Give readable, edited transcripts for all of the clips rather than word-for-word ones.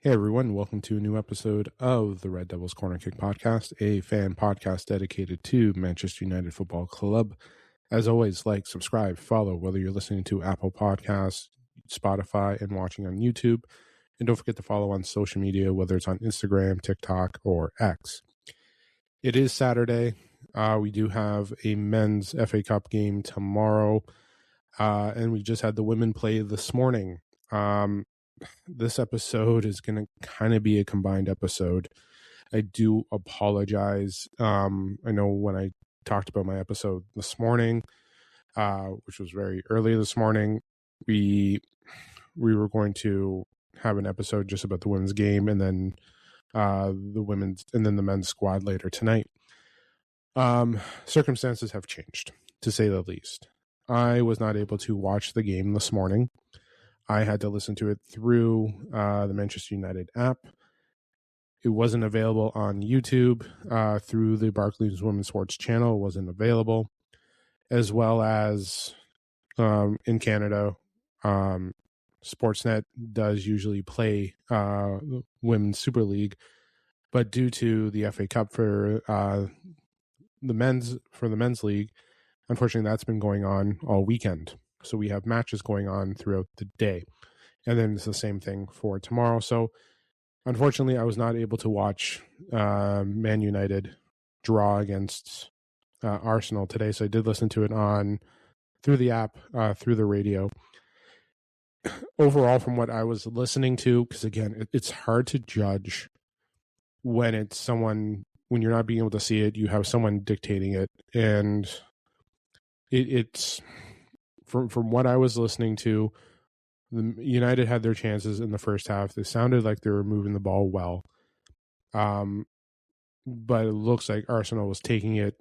Hey everyone, welcome to a new episode of the Red Devils Corner Kick podcast, a fan podcast dedicated to Manchester United Football Club. As always, like, subscribe, follow, whether you're listening to Apple Podcasts, Spotify, and watching on YouTube. And don't forget to follow on social media, whether it's on Instagram, TikTok, or X. It is Saturday. We do have a men's FA Cup game tomorrow, and we just had the women play this morning. This episode is going to kind of be a combined episode. I do apologize. I know when I talked about my episode this morning, which was very early this morning, we were going to have an episode just about the women's game and then the men's squad later tonight. Circumstances have changed, to say the least. I was not able to watch the game this morning. I had to listen to it through the Manchester United app. It wasn't available on YouTube through the Barclays Women's Sports channel. It wasn't available, as well as in Canada, Sportsnet does usually play Women's Super League, but due to the FA Cup for the men's league, unfortunately, that's been going on all weekend. So we have matches going on throughout the day. And then it's the same thing for tomorrow. So unfortunately, I was not able to watch Man United draw against Arsenal today. So I did listen to it through the app, through the radio. Overall, from what I was listening to, because again, it's hard to judge when it's someone, when you're not being able to see it, you have someone dictating it. And it's... From what I was listening to, the United had their chances in the first half. They sounded like they were moving the ball well. But it looks like Arsenal was taking it,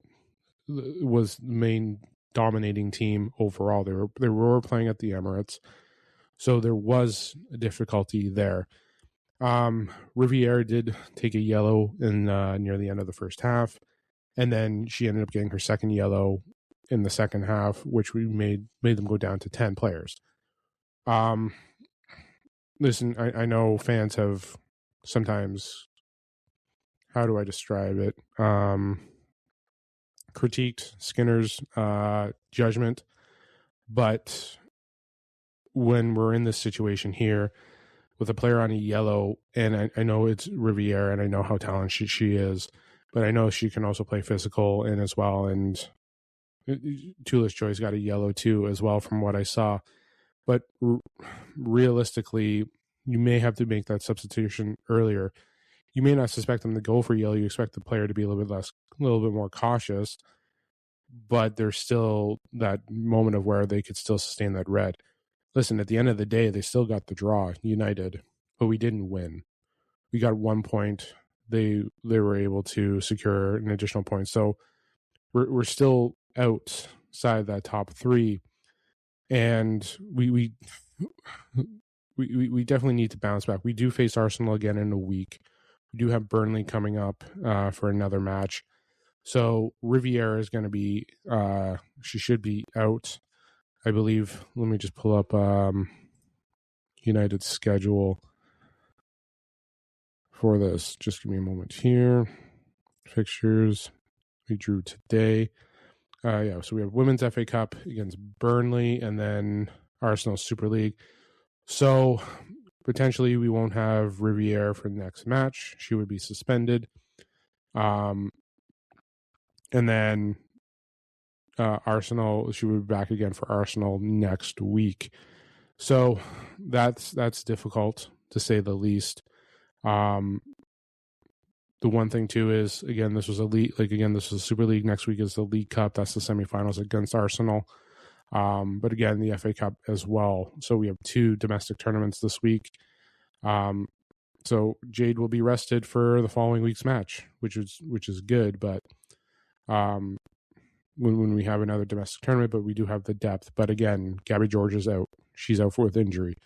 was the main dominating team overall. They were playing at the Emirates. So there was a difficulty there. Riviere did take a yellow in near the end of the first half. And then she ended up getting her second yellow in the second half, which we made them go down to 10 players. Listen, I know fans have sometimes, how do I describe it? Critiqued Skinner's judgment, but when we're in this situation here with a player on a yellow, and I know it's Riviere, and I know how talented she is, but I know she can also play physical and as well, and Tulis Joy's got a yellow too as well from what I saw. But realistically, you may have to make that substitution earlier. You may not suspect them to go for yellow. You expect the player to be a little bit more cautious, but there's still that moment of where they could still sustain that red. Listen, at the end of the day, they still got the draw, United, but we didn't win. We got 1 point. They were able to secure an additional point. So we're still outside that top three, and we definitely need to bounce back. We do face Arsenal again in a week. We do have Burnley coming up for another match. So Riviere is going to be she should be out, I believe. Let me just pull up United's schedule for this. Just give me a moment here. Fixtures we drew today. So we have Women's FA Cup against Burnley and then Arsenal Super League. So potentially we won't have Riviere for the next match. She would be suspended. And then Arsenal, she would be back again for Arsenal next week. So that's difficult, to say the least. The one thing too is, again, this was this was Super League. Next week is the League Cup. That's the semifinals against Arsenal. But again, the FA Cup as well. So we have 2 domestic tournaments this week. So Jade will be rested for the following week's match, which is good. But when we have another domestic tournament, but we do have the depth. But again, Gabby George is out. She's out with injury.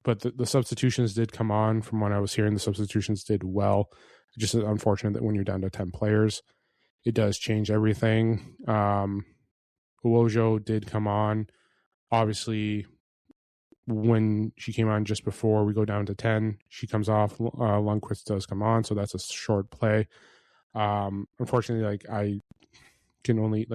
But the substitutions did come on. From what I was hearing, the substitutions did well. Just unfortunate that when you're down to 10 players, it does change everything. Uwojo did come on. Obviously, when she came on just before we go down to 10, she comes off. Lundqvist does come on, so that's a short play. Unfortunately, like I can only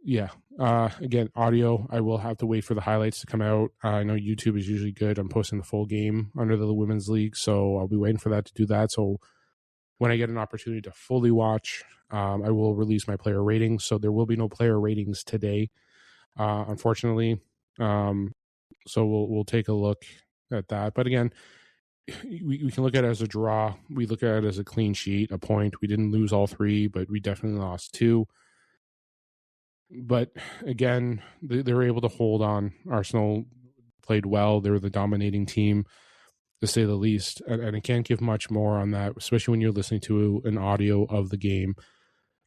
again, audio, I will have to wait for the highlights to come out. I know YouTube is usually good on posting the full game under the women's league, so I'll be waiting for that to do that. So when I get an opportunity to fully watch, I will release my player ratings. So there will be no player ratings today, unfortunately. So we'll take a look at that. But again, we can look at it as a draw. We look at it as a clean sheet, a point. We didn't lose all three, but we definitely lost two. But again, they were able to hold on. Arsenal played well. They were the dominating team, to say the least. And I can't give much more on that, especially when you're listening to an audio of the game.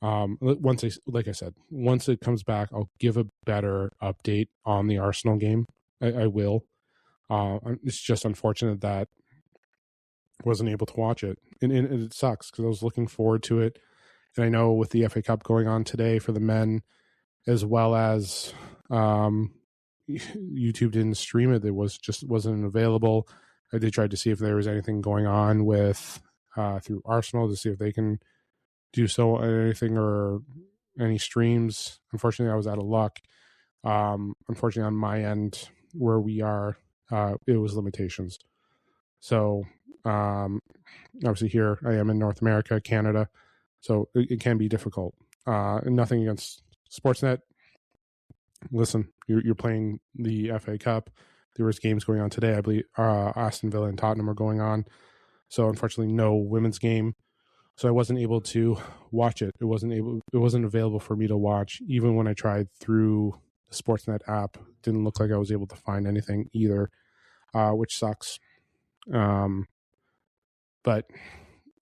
Once it comes back, I'll give a better update on the Arsenal game. I will. It's just unfortunate that I wasn't able to watch it. And it sucks because I was looking forward to it. And I know with the FA Cup going on today for the men, as well as YouTube didn't stream it. It wasn't available. I did try to see if there was anything going on with through Arsenal to see if they can do so anything or any streams. Unfortunately, I was out of luck. Unfortunately, on my end, where we are, it was limitations. So obviously here I am in North America, Canada, so it can be difficult. Nothing against Sportsnet. Listen, you're playing the FA Cup. There was games going on today. I believe Aston Villa and Tottenham are going on. So unfortunately, no women's game. So I wasn't able to watch it. It wasn't available for me to watch. Even when I tried through the Sportsnet app, it didn't look like I was able to find anything either, which sucks. But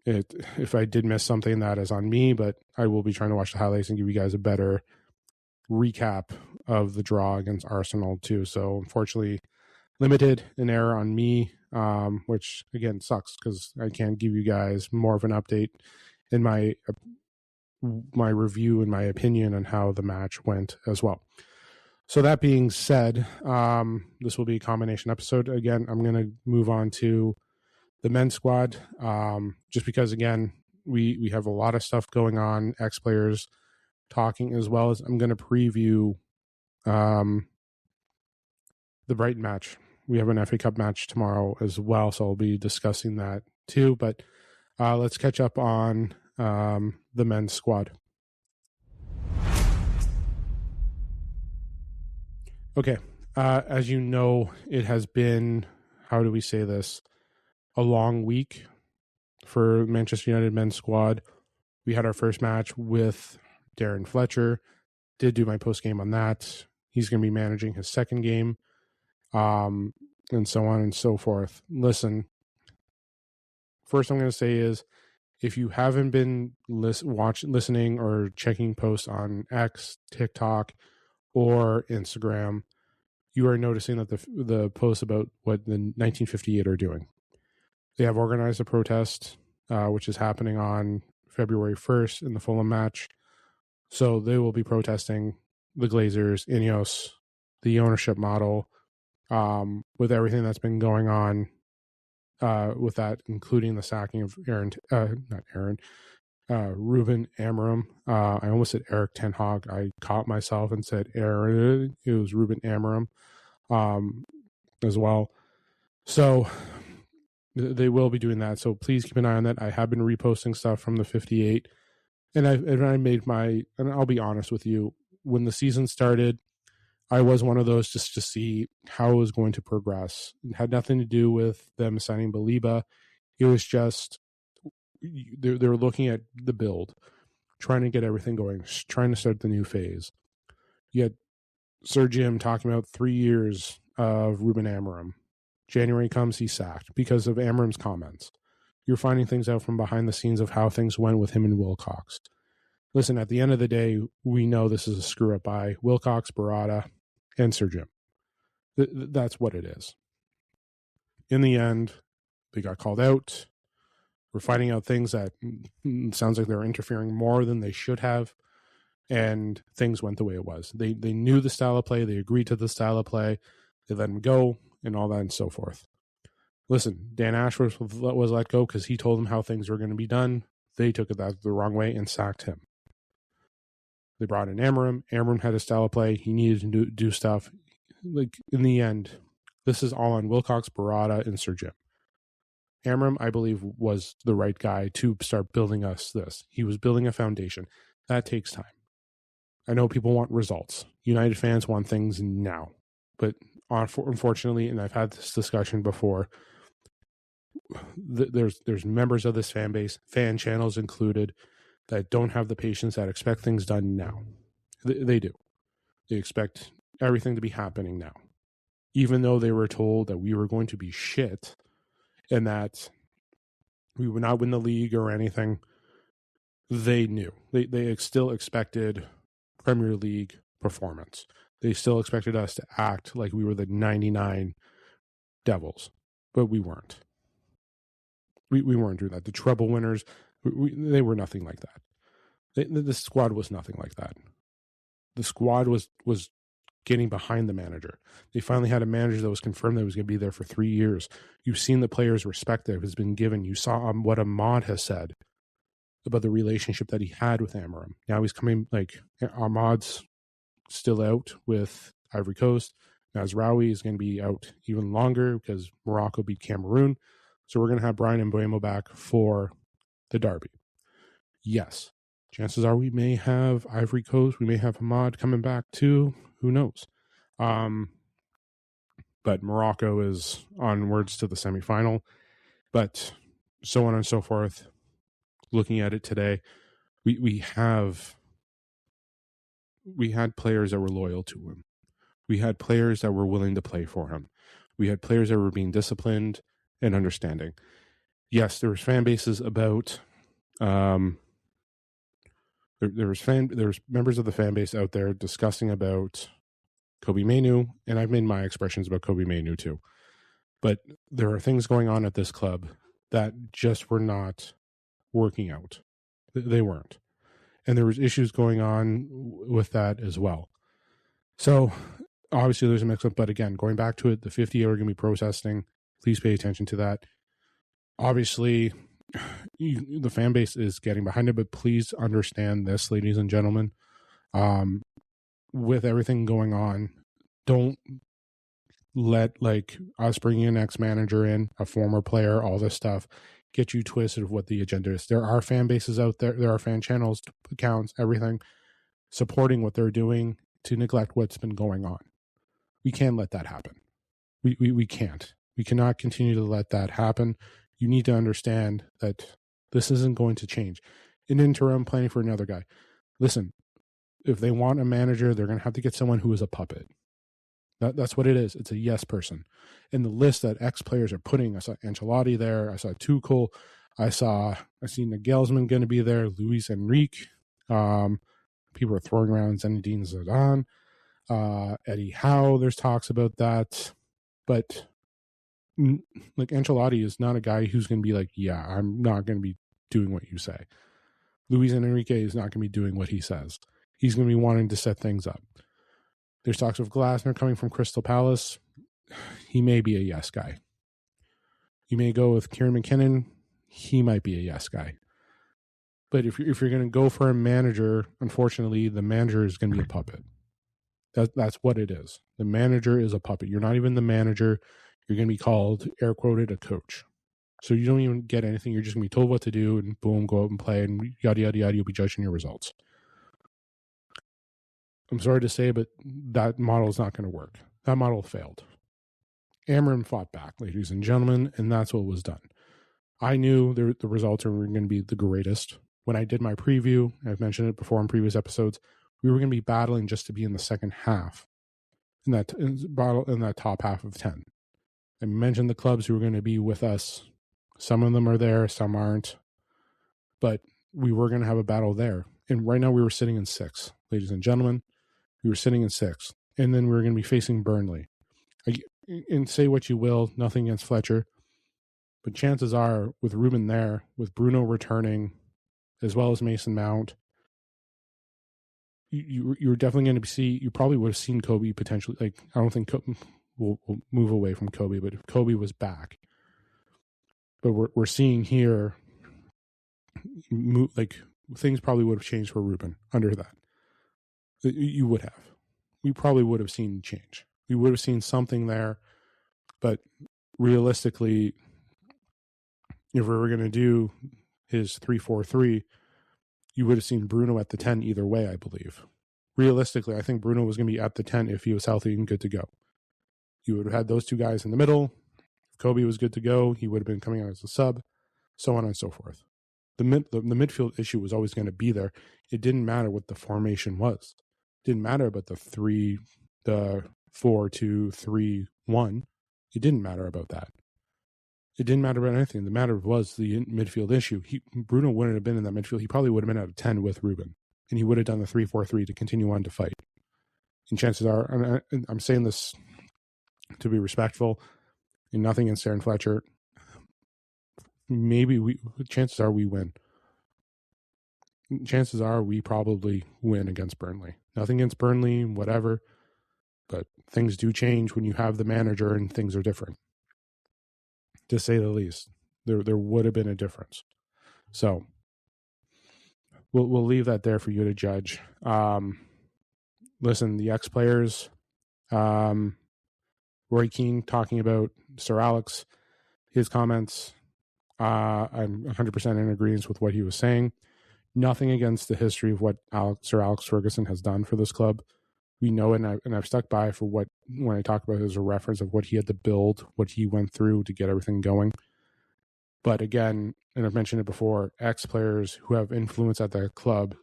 if I did miss something, that is on me. But I will be trying to watch the highlights and give you guys a better recap of the draw against Arsenal too. So unfortunately, limited an error on me, which again sucks because I can't give you guys more of an update in my review and my opinion on how the match went as well. So that being said, this will be a combination episode. Again, I'm going to move on to the men's squad, just because again we have a lot of stuff going on, ex-players talking, as well as I'm going to preview the Brighton match. We have an FA Cup match tomorrow as well, so I'll be discussing that too. But let's catch up on the men's squad. Okay, as you know, it has been, how do we say this, a long week for Manchester United men's squad. We had our first match with Darren Fletcher. Did do my post game on that. He's going to be managing his second game, and so on and so forth. Listen, first I'm going to say is, if you haven't been listening or checking posts on X, TikTok, or Instagram, you are noticing that the posts about what the 1958 are doing. They have organized a protest, which is happening on February 1st in the Fulham match. So they will be protesting the Glazers, Ineos, the ownership model, with everything that's been going on with that, including the sacking of Ruben Amorim. I almost said Eric Ten Hag. I caught myself and said Aaron. It was Ruben Amorim as well. So they will be doing that. So please keep an eye on that. I have been reposting stuff from the 58. And I made and I'll be honest with you, when the season started, I was one of those just to see how it was going to progress. It had nothing to do with them signing Baliba. It was just, they were looking at the build, trying to get everything going, trying to start the new phase. You had Sir Jim talking about 3 years of Ruben Amorim. January comes, he's sacked because of Amorim's comments. You're finding things out from behind the scenes of how things went with him and Wilcox. Listen, at the end of the day, we know this is a screw-up by Wilcox, Barada, and Sir Jim. That's what it is. In the end, they got called out. We're finding out things that sounds like they're interfering more than they should have, and things went the way it was. They knew the style of play. They agreed to the style of play. They let him go and all that and so forth. Listen, Dan Ashworth was let go because he told them how things were going to be done. They took it the wrong way and sacked him. They brought in Amram. Amram had a style of play. He needed to do stuff. Like, in the end, this is all on Wilcox, Barada, and Sir Jim. Amram, I believe, was the right guy to start building us this. He was building a foundation. That takes time. I know people want results. United fans want things now. But unfortunately, and I've had this discussion before, there's members of this fan base, fan channels included, that don't have the patience, that expect things done now. They do. They expect everything to be happening now. Even though they were told that we were going to be shit and that we would not win the league or anything, they knew. They still expected Premier League performance. They still expected us to act like we were the 99 Devils, but we weren't. We weren't doing that. The treble winners, they were nothing like that. The squad was nothing like that. The squad was getting behind the manager. They finally had a manager that was confirmed that was going to be there for 3 years. You've seen the players' respect that has been given. You saw what Ahmad has said about the relationship that he had with Amram. Now he's coming, like, Ahmad's still out with Ivory Coast. Mazraoui is going to be out even longer because Morocco beat Cameroon. So we're going to have Brian and Buemo back for the derby. Yes, chances are we may have Ivory Coast. We may have Ahmad coming back too. Who knows? But Morocco is onwards to the semifinal. But so on and so forth. Looking at it today, we had players that were loyal to him. We had players that were willing to play for him. We had players that were being disciplined and understanding. Yes, there was fan bases about. There was members of the fan base out there discussing about Kobe Mainu, and I've made my expressions about Kobe Mainu too. But there are things going on at this club that just were not working out. They weren't. And there was issues going on with that as well. So obviously there's a mix-up, but again, going back to it, the 50 are going to be protesting. Please pay attention to that. Obviously, the fan base is getting behind it, but please understand this, ladies and gentlemen. With everything going on, don't let, like, us bringing an ex-manager in, a former player, all this stuff, get you twisted of what the agenda is. There are fan bases out there. There are fan channels, accounts, everything supporting what they're doing to neglect what's been going on. We can't let that happen. We can't. We cannot continue to let that happen. You need to understand that this isn't going to change. In interim, planning for another guy. Listen, if they want a manager, they're going to have to get someone who is a puppet. That's what it is. It's a yes person. In the list that ex-players are putting, I saw Ancelotti there. I saw Tuchel. I seen Nagelsmann going to be there. Luis Enrique. People are throwing around Zinedine Zidane. Eddie Howe, there's talks about that. But, like, Ancelotti is not a guy who's going to be like, yeah, I'm not going to be doing what you say. Luis Enrique is not going to be doing what he says. He's going to be wanting to set things up. There's talks of Glasner coming from Crystal Palace. He may be a yes guy. You may go with Kieran McKinnon. He might be a yes guy. But if you're going to go for a manager, unfortunately, the manager is going to be a puppet. That's what it is. The manager is a puppet. You're not even the manager. You're going to be called, air quoted, a coach. So you don't even get anything. You're just going to be told what to do and boom, go out and play and yada, yada, yada. You'll be judging your results. I'm sorry to say, but that model is not going to work. That model failed. Amram fought back, ladies and gentlemen, and that's what was done. I knew the results were going to be the greatest. When I did my preview, I've mentioned it before in previous episodes, we were going to be battling just to be in the second half, in that top half of 10. I mentioned the clubs who were going to be with us. Some of them are there, some aren't. But we were going to have a battle there. And right now we were sitting in 6th, ladies and gentlemen. We were sitting in 6th. And then we were going to be facing Burnley. And say what you will, nothing against Fletcher. But chances are, with Ruben there, with Bruno returning, as well as Mason Mount, you're definitely going to see, you probably would have seen Kobe potentially. Like, I don't think we'll move away from Kobe. But if Kobe was back, but we're seeing here, like things probably would have changed for Ruben under that. You would have. We probably would have seen change. We would have seen something there, but realistically, if we were going to do his 3-4-3, you would have seen Bruno at the 10 either way, I believe. Realistically, I think Bruno was going to be at the 10 if he was healthy and good to go. You would have had those two guys in the middle. If Kobe was good to go, he would have been coming out as a sub, so on and so forth. The midfield issue was always going to be there. It didn't matter what the formation was. It didn't matter about the 4-2-3-1. It didn't matter about that. It didn't matter about anything. The matter was the midfield issue. Bruno wouldn't have been in that midfield. He probably would have been at a 10 with Ruben, and he would have done the 3-4-3 to continue on to fight. And chances are, I'm saying this to be respectful, and nothing against Darren Fletcher. Chances are we win. Chances are we probably win against Burnley. Nothing against Burnley, whatever, but things do change when you have the manager and things are different. To say the least, there would have been a difference. So we'll leave that there for you to judge. Listen, the ex-players, Roy Keane talking about Sir Alex, his comments, I'm 100% in agreement with what he was saying. Nothing against the history of what Sir Alex Ferguson has done for this club. We know it, and I've stuck by for what, when I talk about it as a reference of what he had to build, what he went through to get everything going. But again, and I've mentioned it before, ex-players who have influence at the club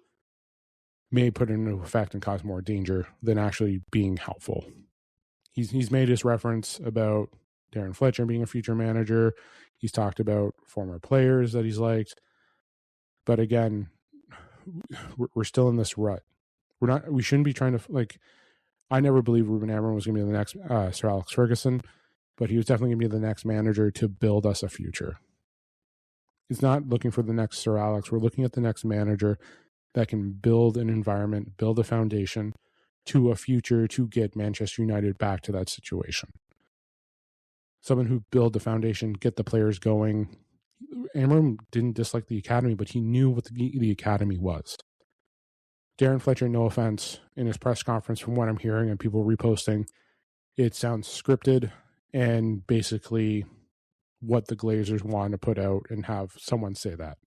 may put it into effect and cause more danger than actually being helpful. He's made his reference about Darren Fletcher being a future manager. He's talked about former players that he's But again, we're still in this rut. We shouldn't be trying to, I never believed Ruben Amorim was going to be the next Sir Alex Ferguson, but he was definitely going to be the next manager to build us a future. He's not looking for the next Sir Alex. We're looking at the next manager that can build an environment, build a foundation to a future to get Manchester United back to that situation. Someone who build the foundation, get the players going. Amorim didn't dislike the academy, but he knew what the academy was. Darren Fletcher, no offense, in his press conference, from what I'm hearing and people reposting, it sounds scripted and basically what the Glazers want to put out and have someone say that.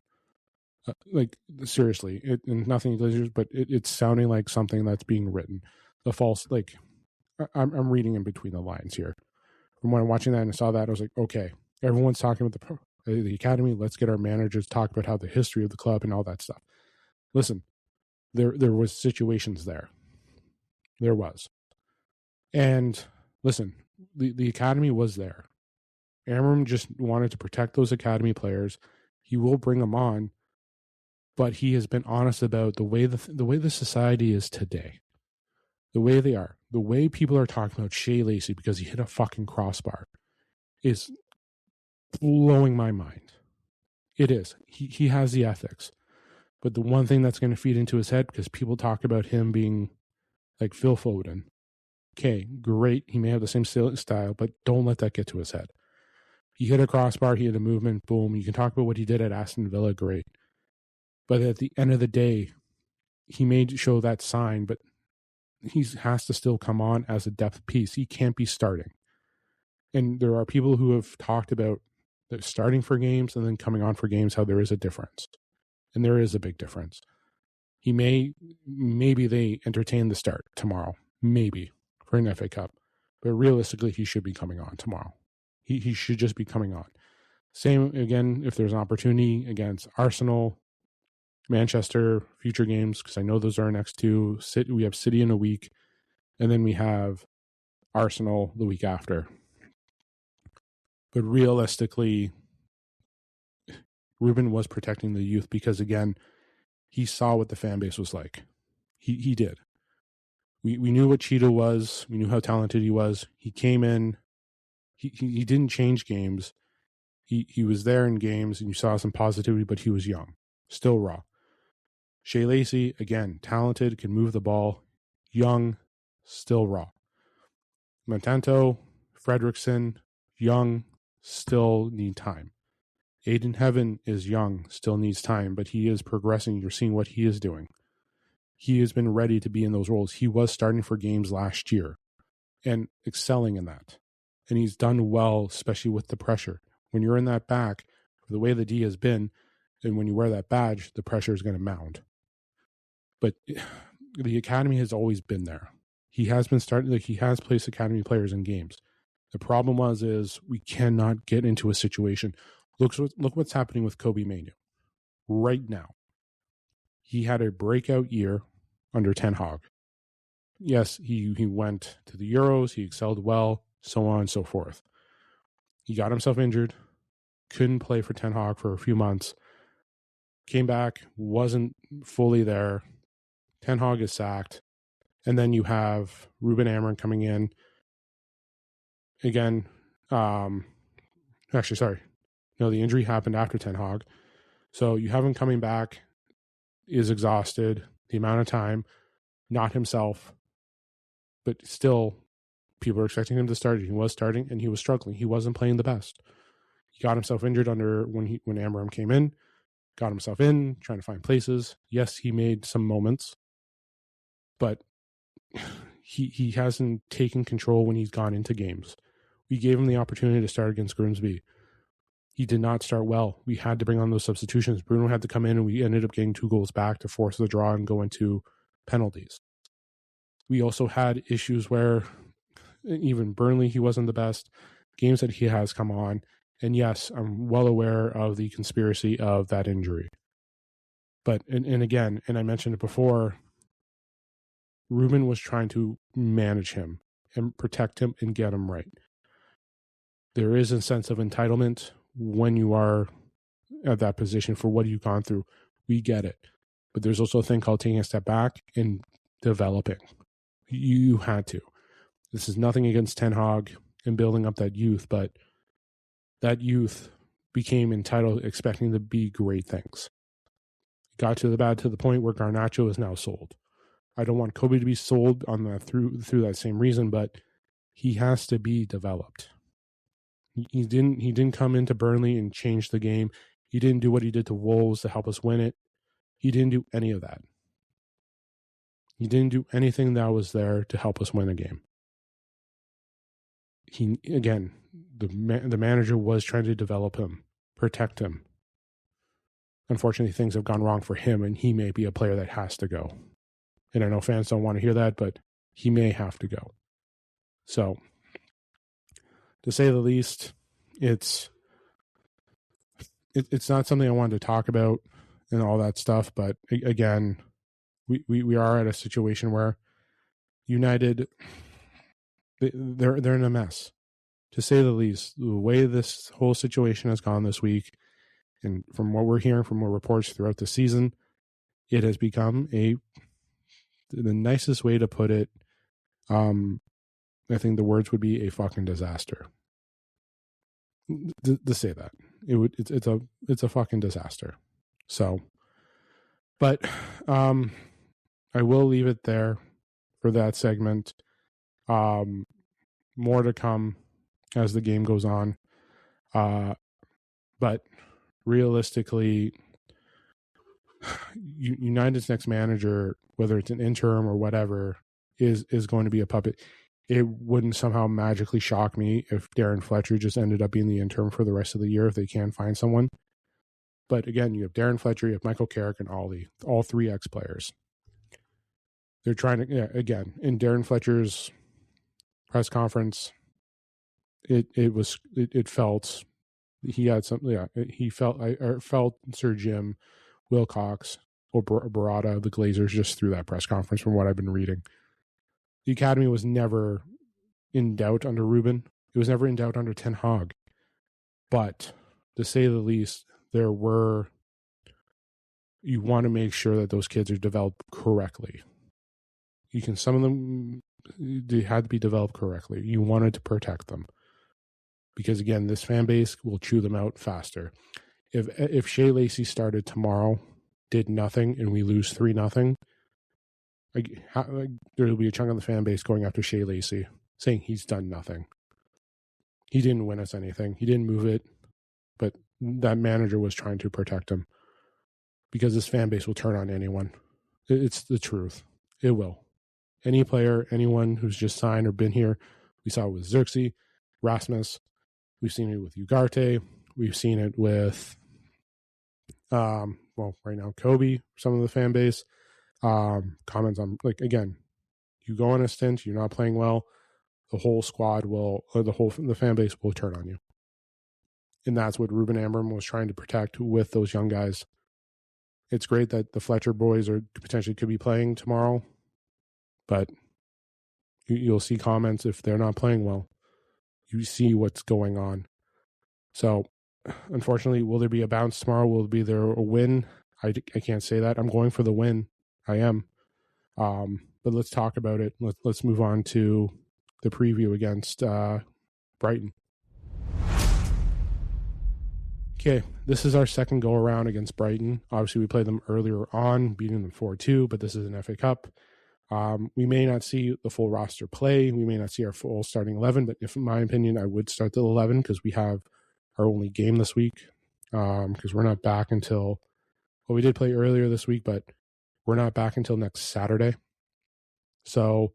Seriously, and nothing Glazers, but it's sounding like something that's being written. The false, I'm reading in between the lines here. From when I'm watching that and I saw that, I was like, okay, everyone's talking about the academy. Let's get our managers talk about how the history of the club and all that stuff. Listen, there was situations there. There was. And listen, the academy was there. Amorim just wanted to protect those academy players. He will bring them on, but he has been honest about the way the society is today. The way they are. The way people are talking about Shea Lacey because he hit a fucking crossbar is blowing my mind. It is. He has the ethics. But the one thing that's going to feed into his head, because people talk about him being like Phil Foden. Okay, great. He may have the same style, but don't let that get to his head. He hit a crossbar, he had a movement, boom. You can talk about what he did at Aston Villa, great. But at the end of the day, he may show that sign, but he has to still come on as a depth piece. He can't be starting. And there are people who have talked about starting for games and then coming on for games, how there is a difference. And there is a big difference. Maybe they entertain the start tomorrow, maybe, for an FA Cup. But realistically, he should be coming on tomorrow. He should just be coming on. Same, again, if there's an opportunity against Arsenal, Manchester, future games, because I know those are our next two. We have City in a week, and then we have Arsenal the week after. But realistically, Ruben was protecting the youth because, again, he saw what the fan base was like. He did. We knew what Cheetah was. We knew how talented he was. He came in. He didn't change games. He was there in games, and you saw some positivity, but he was young. Still raw. Shea Lacey, again, talented, can move the ball. Young, still raw. Montanto, Fredrickson, young, still need time. Aiden Heaven is young, still needs time, but he is progressing. You're seeing what he is doing. He has been ready to be in those roles. He was starting for games last year and excelling in that. And he's done well, especially with the pressure. When you're in that back, the way the D has been, and when you wear that badge, the pressure is going to mount. But the academy has always been there. He has been starting, like he has placed academy players in games. The problem is we cannot get into a situation. Look what's happening with Kobe Manu right now. He had a breakout year under Ten Hag. Yes, he went to the Euros. He excelled well, so on and so forth. He got himself injured, couldn't play for Ten Hag for a few months, came back, wasn't fully there. Ten Hag is sacked. And then you have Ruben Amorim coming in. Again, actually, sorry. No, the injury happened after Ten Hag. So you have him coming back, is exhausted, the amount of time, not himself, but still people are expecting him to start. He was starting and he was struggling. He wasn't playing the best. He got himself injured when Amorim came in, got himself in, trying to find places. Yes, he made some moments, but he hasn't taken control when he's gone into games. We gave him the opportunity to start against Grimsby. He did not start well. We had to bring on those substitutions. Bruno had to come in and we ended up getting 2 goals back to force the draw and go into penalties. We also had issues where even Burnley, he wasn't the best. Games that he has come on. And yes, I'm well aware of the conspiracy of that injury. But, and again, and I mentioned it before, Ruben was trying to manage him and protect him and get him right. There is a sense of entitlement when you are at that position for what you've gone through. We get it. But there's also a thing called taking a step back and developing. You had to. This is nothing against Ten Hag and building up that youth, but that youth became entitled, expecting to be great things. It got to the point where Garnacho is now sold. I don't want Kobe to be sold on that through that same reason, but he has to be developed. He didn't come into Burnley and change the game. He didn't do what he did to Wolves to help us win it. He didn't do any of that. He didn't do anything that was there to help us win a game. The manager was trying to develop him, protect him. Unfortunately, things have gone wrong for him, and he may be a player that has to go. And I know fans don't want to hear that, but he may have to go. So, to say the least, it's not something I wanted to talk about and all that stuff. But again, we are at a situation where United, they're in a mess, to say the least. The way this whole situation has gone this week, and from what we're hearing from more reports throughout the season, it has become the nicest way to put it. I think the words would be a fucking disaster. To say that it's a fucking disaster. So, but I will leave it there for that segment. More to come as the game goes on. But realistically, United's next manager, whether it's an interim or whatever, is going to be a puppet. It wouldn't somehow magically shock me if Darren Fletcher just ended up being the interim for the rest of the year if they can find someone. But again, you have Darren Fletcher, you have Michael Carrick, and Ollie, all 3 ex-players. They're trying to, again, in Darren Fletcher's press conference, it felt he had something. Yeah, I felt Sir Jim Wilcox or Barada, the Glazers, just through that press conference from what I've been reading. The academy was never in doubt under Ruben. It was never in doubt under Ten Hag. But to say the least, you want to make sure that those kids are developed correctly. Some of them, they had to be developed correctly. You wanted to them. Because again, this fan base will chew them out faster. If Shea Lacey started tomorrow, did nothing, and we lose 3-0, there will be a chunk of the fan base going after Shea Lacey, saying he's done nothing. He didn't win us anything. He didn't move it, but that manager was trying to protect him because this fan base will turn on anyone. It's the truth. It will. Any player, anyone who's just signed or been here, we saw it with Xerxes, Rasmus. We've seen it with Ugarte. We've seen it with, right now, Kobe, some of the fan base. Comments on, like, again, you go on a stint, you're not playing well, the whole squad will, or the fan base will turn on you. And that's what Ruben Amram was trying to protect with those young guys. It's great that the Fletcher boys potentially could be playing tomorrow, but you'll see comments if they're not playing well. You see what's going on. So, unfortunately, will there be a bounce tomorrow? Will there a win? I can't say that. I'm going for the win. I am. But let's talk about it. Let's move on to the preview against Brighton. Okay, this is our second go around against Brighton. Obviously, we played them earlier on, beating them 4-2, but this is an FA Cup. We may not see the full roster play. We may not see our full starting 11, but in my opinion, I would start the 11 because we have our only game this week. Because we're not back until, we did play earlier this week, but we're not back until next Saturday. So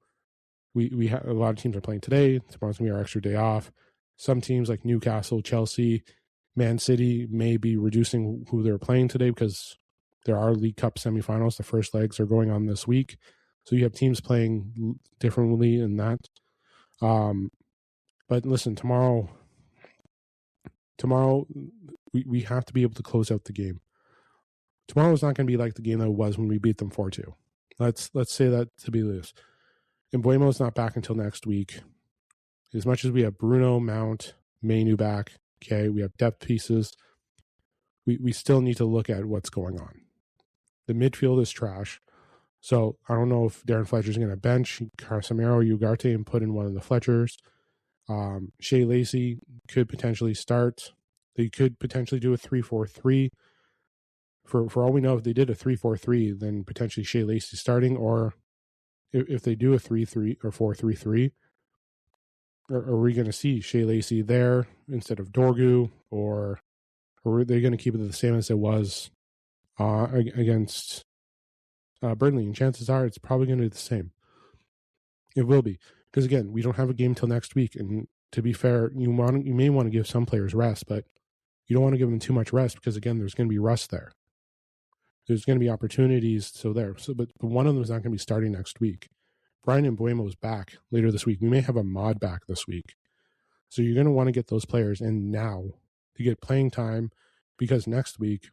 we have a lot of teams are playing today. Tomorrow's gonna be our extra day off. Some teams like Newcastle, Chelsea, Man City may be reducing who they're playing today because there are League Cup semifinals. The first legs are going on this week. So you have teams playing differently in that. But listen, tomorrow we have to be able to close out the game. Tomorrow is not going to be like the game that it was when we beat them 4-2. Let's say that to be this. And Buemo's not back until next week. As much as we have Bruno, Mount, Mainu back, okay, we have depth pieces. We still need to look at what's going on. The midfield is trash. So I don't know if Darren Fletcher's going to bench Casemiro, Ugarte, and put in one of the Fletchers. Shea Lacey could potentially start. They could potentially do a 3-4-3. For all we know, if they did a 3-4-3, then potentially Shea Lacey starting, or if they do a 3-3 or 4-3-3, are we going to see Shea Lacey there instead of Dorgu, or are they going to keep it the same as it was against Burnley? And chances are it's probably going to be the same. It will be, because again, we don't have a game till next week, and to be fair, you may want to give some players rest, but you don't want to give them too much rest because again, there's going to be rust there. There's going to be opportunities but one of them is not going to be starting next week. Brian Mbeumo is back later this week. We may have a mod back this week. So you're going to want to get those players in now to get playing time, because next week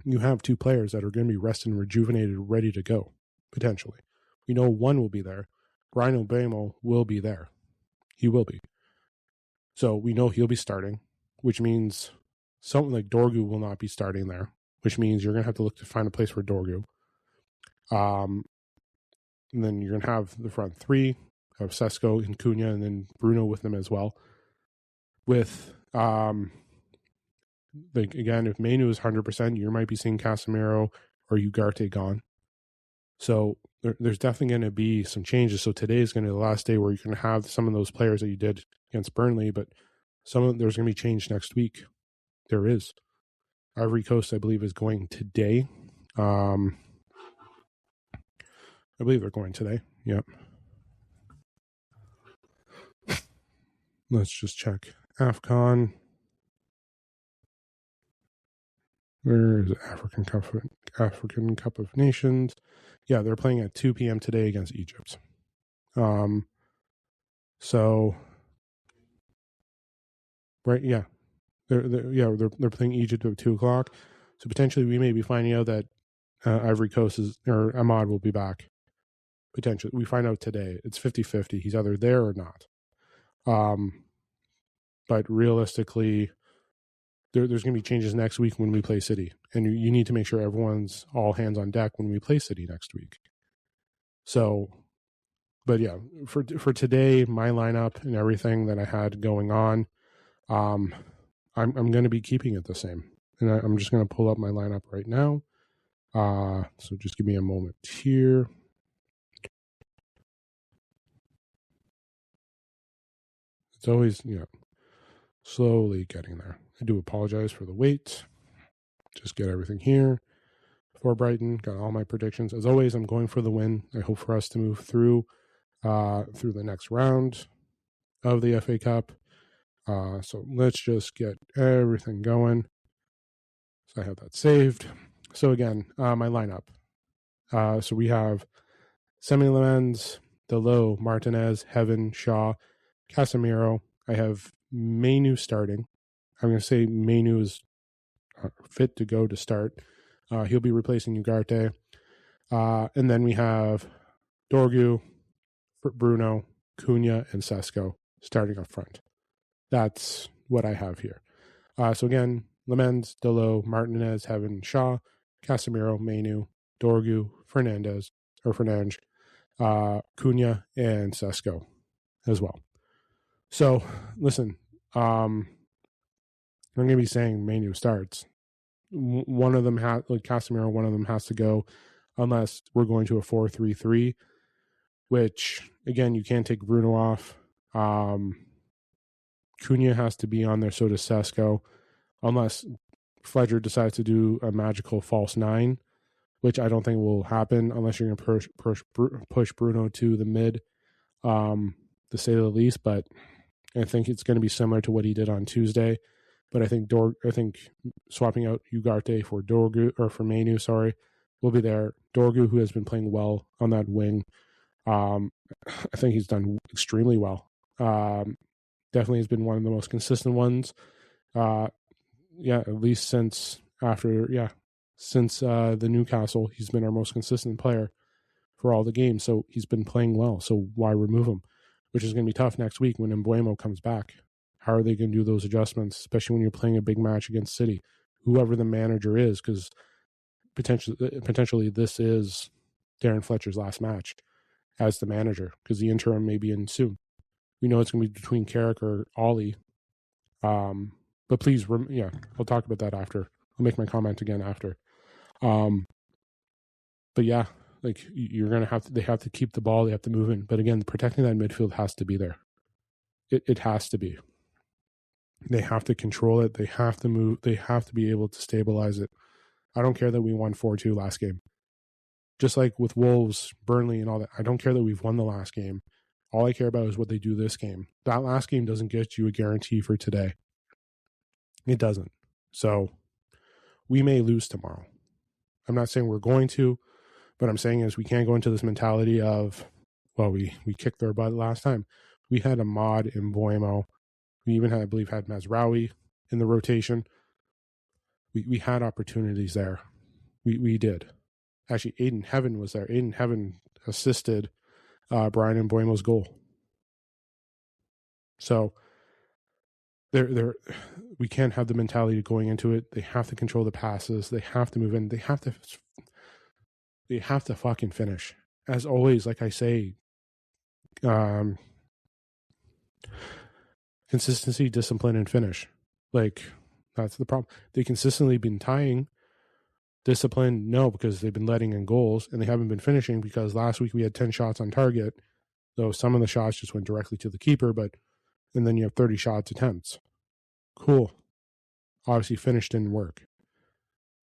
you have two players that are going to be rested and rejuvenated, ready to go, potentially. We know one will be there. Brian Mbeumo will be there. He will be. So we know he'll be starting, which means something like Dorgu will not be starting there, which means you're going to have to look to find a place for Dorgu. And then you're going to have the front three of Sesko and Cunha, and then Bruno with them as well. With, again, if Mainu is 100%, you might be seeing Casemiro or Ugarte gone. So there's definitely going to be some changes. So today is going to be the last day where you can have some of those players that you did against Burnley, but there's going to be change next week. There is. Ivory Coast, I believe, is going today. I believe they're going today. Yep. Let's just check. AFCON. Where is it? African Cup of Nations. Yeah, they're playing at 2 p.m. today against Egypt. So, right, yeah. They're playing Egypt at 2 o'clock. So potentially we may be finding out that Ivory Coast or Ahmad will be back. Potentially. We find out today. It's 50-50. He's either there or not. But realistically, there's going to be changes next week when we play City. And you need to make sure everyone's all hands on deck when we play City next week. So, but yeah, for today, my lineup and everything that I had going on, I'm going to be keeping it the same. And I'm just going to pull up my lineup right now. So just give me a moment here. It's always, Slowly getting there. I do apologize for the wait. Just get everything here for Brighton. Got all my predictions. As always, I'm going for the win. I hope for us to move through the next round of the FA Cup. So let's just get everything going. So I have that saved. So again, my lineup. So we have Semi Lemens, Delo, Martinez, Heaven, Shaw, Casemiro. I have Mainu starting. I'm going to say Mainu is fit to go to start. He'll be replacing Ugarte. And then we have Dorgu, Bruno, Cunha, and Sesko starting up front. That's what I have here. So again, Lemens, Delo, Martinez, Heaven, Shaw, Casemiro, Mainu, Dorgu, Fernandes, Cunha, and Sesko as well. So listen, I'm going to be saying Mainu starts. One of them has, like Casemiro, one of them has to go unless we're going to a 4-3-3, which again, you can't take Bruno off. Cunha has to be on there, so does Sesko, unless Fletcher decides to do a magical false nine, which I don't think will happen unless you're going to push Bruno to the mid, to say the least. But I think it's going to be similar to what he did on Tuesday. But I think swapping out Ugarte for Dorgu or for Mainu, will be there. Dorgu, who has been playing well on that wing, I think he's done extremely well. Definitely has been one of the most consistent ones. At least since the Newcastle, he's been our most consistent player for all the games. So he's been playing well. So why remove him? Which is going to be tough next week when Mbeumo comes back. How are they going to do those adjustments, especially when you're playing a big match against City? Whoever the manager is, because potentially this is Darren Fletcher's last match as the manager, because the interim may be in soon. We know it's going to be between Carrick or Ollie. But please, I'll talk about that after. I'll make my comment again after. But yeah, like they have to keep the ball, they have to move in. But again, protecting that midfield has to be there. It has to be. They have to control it. They have to move. They have to be able to stabilize it. I don't care that we won 4-2 last game. Just like with Wolves, Burnley, and all that. I don't care that we've won the last game. All I care about is what they do this game. That last game doesn't get you a guarantee for today. It doesn't. So we may lose tomorrow. I'm not saying we're going to, but I'm saying is we can't go into this mentality of, well, we kicked their butt last time. We had Ahmad in Mbeumo. We even had, I believe, Mazraoui in the rotation. We had opportunities there. We did. Actually, Aiden Heaven was there. Aiden Heaven assisted Brian Mbeumo's goal. So we can't have the mentality going into it. They have to control the passes. They have to move in. They have to fucking finish. As always, like I say, consistency, discipline, and finish. Like, that's the problem. They consistently been tying. Discipline, no, because they've been letting in goals, and they haven't been finishing because last week we had 10 shots on target, though some of the shots just went directly to the keeper, and then you have 30 shots attempts. Cool. Obviously, finish didn't work.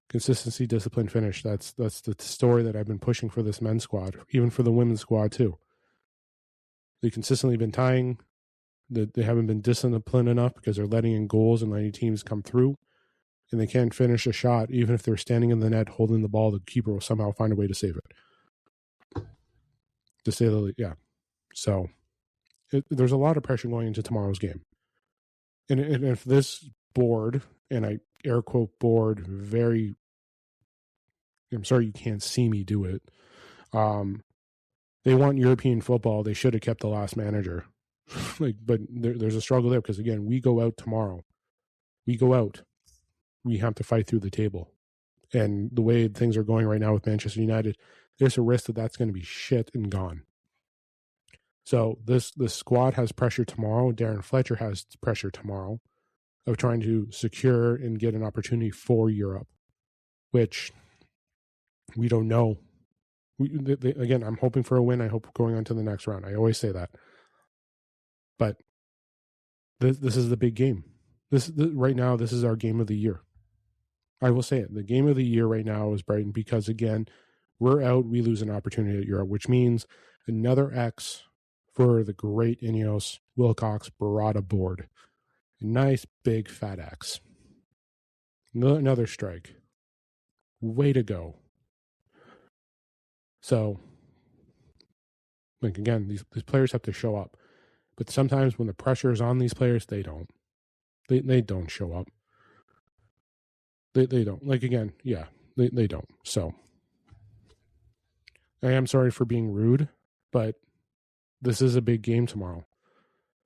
Consistency, discipline, finish. That's the story that I've been pushing for this men's squad, even for the women's squad too. They've consistently been tying. They haven't been disciplined enough because they're letting in goals and letting teams come through, and they can't finish a shot. Even if they're standing in the net holding the ball, the keeper will somehow find a way to save it. To say the least, yeah. So there's a lot of pressure going into tomorrow's game. And if this board, and I air quote board, I'm sorry you can't see me do it. They want European football. They should have kept the last manager. But there's a struggle there because, again, we go out tomorrow. We go out. We have to fight through the table. And the way things are going right now with Manchester United, there's a risk that that's going to be shit and gone. So this squad has pressure tomorrow. Darren Fletcher has pressure tomorrow of trying to secure and get an opportunity for Europe, which we don't know. Again, I'm hoping for a win. I hope going on to the next round. I always say that. But this is the big game. Right now, this is our game of the year. I will say it. The game of the year right now is Brighton because, again, we're out, we lose an opportunity at Europe, which means another X for the great Ineos Wilcox brought aboard. A nice big fat X. Another strike. Way to go. So, like, again, these players have to show up. But sometimes when the pressure is on these players, they don't. They don't show up. They don't. Like, again, yeah, they don't. So, I am sorry for being rude, but this is a big game tomorrow.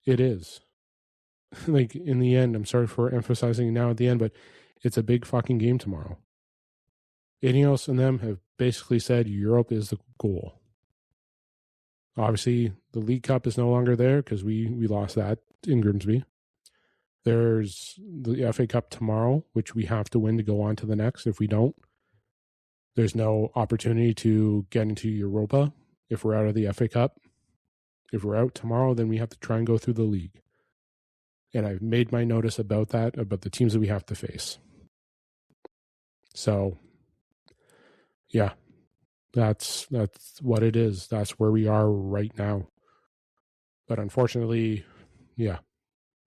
It is. Like, in the end, I'm sorry for emphasizing now at the end, but it's a big fucking game tomorrow. Ineos and them have basically said Europe is the goal. Obviously, the League Cup is no longer there because we lost that in Grimsby. There's the FA Cup tomorrow, which we have to win to go on to the next. If we don't, there's no opportunity to get into Europa if we're out of the FA Cup. If we're out tomorrow, then we have to try and go through the league. And I've made my notice about that, about the teams that we have to face. So, yeah, that's what it is. That's where we are right now. But unfortunately, yeah,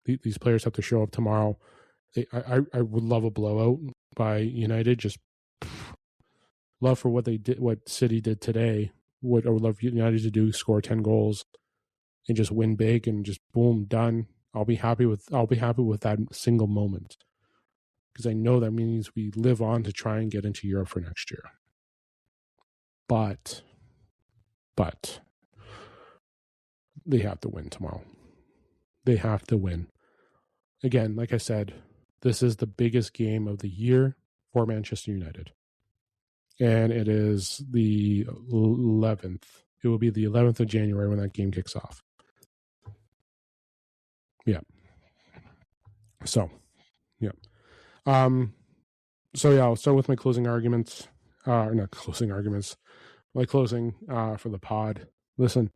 these players have to show up tomorrow. I would love a blowout by United. Just love for what they did, what City did today. What I would love United to do: score 10 goals and just win big and just boom, done. I'll be happy with that single moment because I know that means we live on to try and get into Europe for next year. But they have to win tomorrow. They have to win. Again, like I said, this is the biggest game of the year for Manchester United. And it is the 11th. It will be the 11th of January when that game kicks off. Yeah. So, yeah. So yeah, I'll start with my closing arguments. Not closing arguments. My closing for the pod. Listen,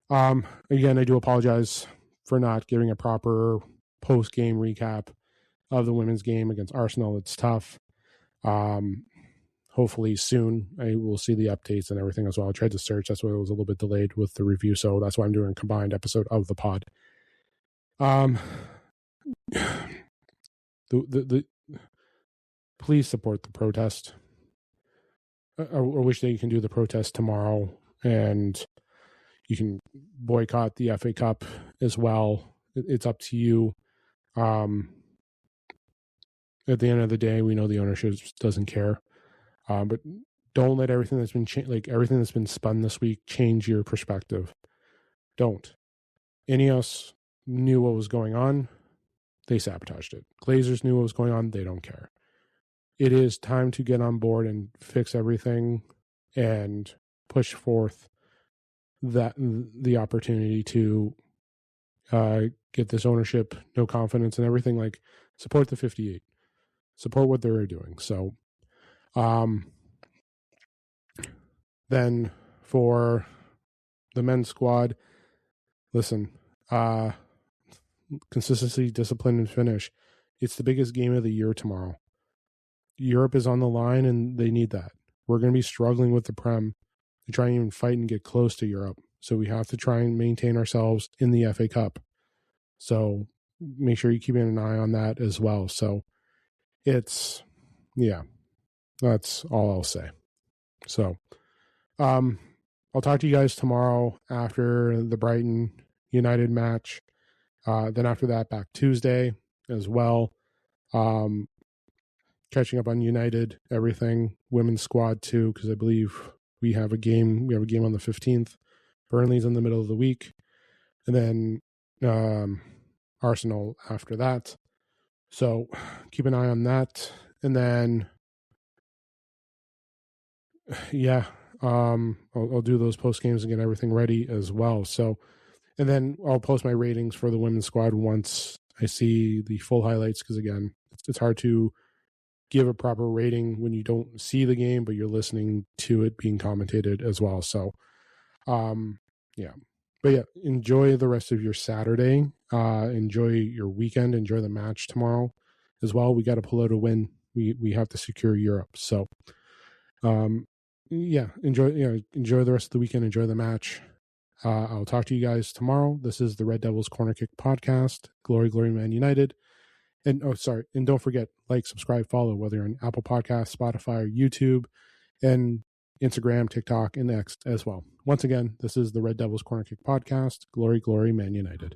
again, I do apologize for not giving a proper post-game recap of the women's game against Arsenal. It's tough. Hopefully soon I will see the updates and everything as well. I tried to search. That's why it was a little bit delayed with the review. So that's why I'm doing a combined episode of the pod. Please support the protest. I wish they can do the protest tomorrow, and you can boycott the FA Cup as well. It's up to you. At the end of the day, we know the ownership doesn't care, but don't let everything that's been everything that's been spun this week change your perspective. Don't. Ineos knew what was going on. They sabotaged it. Glazers knew what was going on. They don't care. It is time to get on board and fix everything and push forth the opportunity to get this ownership, no confidence and everything. Like, support the 58. Support what they're doing. So, then for the men's squad, listen, consistency, discipline, and finish. It's the biggest game of the year tomorrow. Europe is on the line, and they need that. We're going to be struggling with the Prem to try and even fight and get close to Europe. So we have to try and maintain ourselves in the FA Cup. So make sure you keep an eye on that as well. So that's all I'll say. So I'll talk to you guys tomorrow after the Brighton United match. Then after that, back Tuesday as well. Catching up on United, everything, women's squad too, because I believe we have a game. We have a game on the 15th. Burnley's in the middle of the week, and then Arsenal after that. So keep an eye on that, and then I'll do those post games and get everything ready as well. So, and then I'll post my ratings for the women's squad once I see the full highlights, because again, it's hard to give a proper rating when you don't see the game, but you're listening to it being commentated as well. So, yeah. But yeah, enjoy the rest of your Saturday. Enjoy your weekend. Enjoy the match tomorrow as well. We got to pull out a win. We have to secure Europe. So, yeah, enjoy the rest of the weekend. Enjoy the match. I'll talk to you guys tomorrow. This is the Red Devils Corner Kick podcast. Glory, glory, Man United. And and don't forget, like, subscribe, follow, whether you're on Apple Podcasts, Spotify, or YouTube, and Instagram, TikTok, and X as well. Once again, this is the Red Devils Corner Kick podcast. Glory, glory, Man United.